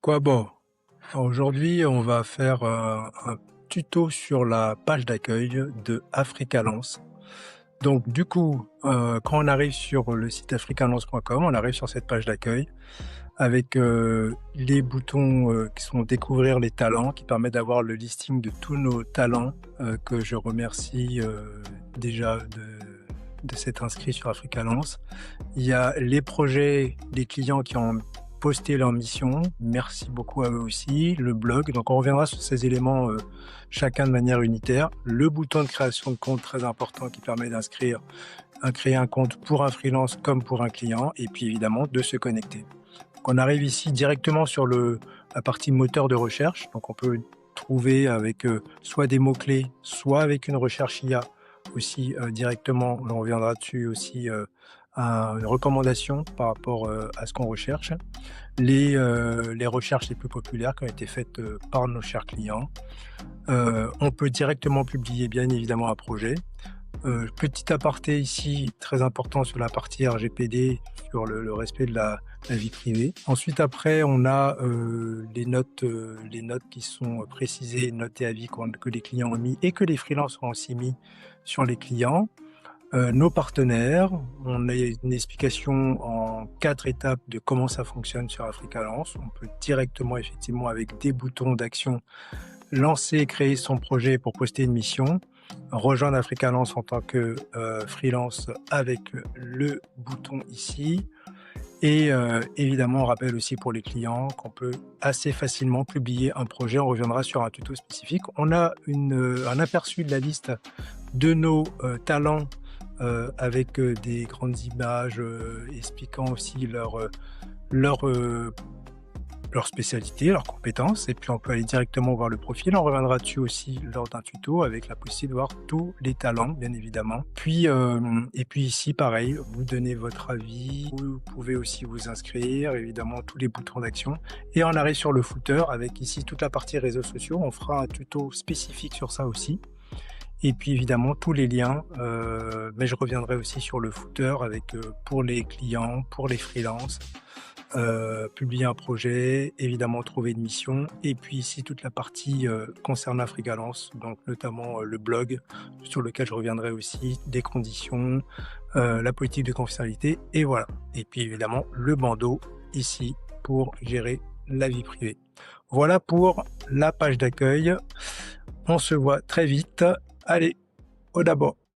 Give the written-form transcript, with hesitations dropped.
Quoi bon? Aujourd'hui, on va faire un tuto sur la page d'accueil de Africalance. Donc du coup, quand on arrive sur le site africalance.com, on arrive sur cette page d'accueil avec, les boutons, qui sont découvrir les talents, qui permettent d'avoir le listing de tous nos talents, que je remercie, déjà de s'être inscrits sur Africalance. Il y a les projets des clients qui ont posté leur mission. Merci beaucoup à eux aussi. Le blog, donc on reviendra sur ces éléments chacun de manière unitaire. Le bouton de création de compte, très important, qui permet créer un compte pour un freelance comme pour un client. Et puis évidemment, de se connecter. Donc on arrive ici directement sur la partie moteur de recherche. Donc on peut trouver avec soit des mots-clés, soit avec une recherche IA aussi directement, on reviendra dessus aussi, une recommandation par rapport à ce qu'on recherche. Les recherches les plus populaires qui ont été faites par nos chers clients. On peut directement publier bien évidemment un projet. Petit aparté ici, très important sur la partie RGPD, sur le respect de la vie privée. Ensuite, après, on a les notes qui sont précisées, notes et avis que les clients ont mis et que les freelances ont aussi mis sur les clients. Nos partenaires, on a une explication en 4 étapes de comment ça fonctionne sur Africalance. On peut directement, effectivement, avec des boutons d'action, lancer et créer son projet pour poster une mission, rejoindre Africalance en tant que freelance avec le bouton ici. Et évidemment, on rappelle aussi pour les clients qu'on peut assez facilement publier un projet. On reviendra sur un tuto spécifique. On a un aperçu de la liste de nos talents avec des grandes images expliquant aussi leur spécialité, leurs compétences, et puis on peut aller directement voir le profil. On reviendra dessus aussi lors d'un tuto avec la possibilité de voir tous les talents, bien évidemment. Puis, et puis ici, pareil, vous donnez votre avis, vous pouvez aussi vous inscrire, évidemment, tous les boutons d'action. Et on arrive sur le footer avec ici toute la partie réseaux sociaux. On fera un tuto spécifique sur ça aussi. Et puis évidemment tous les liens, mais je reviendrai aussi sur le footer avec pour les clients, pour les freelances, publier un projet, évidemment trouver une mission, et puis ici toute la partie concernant Africalance, donc notamment le blog sur lequel je reviendrai aussi, des conditions, la politique de confidentialité, et voilà. Et puis évidemment le bandeau ici pour gérer la vie privée. Voilà pour la page d'accueil. On se voit très vite. Allez, au d'abord.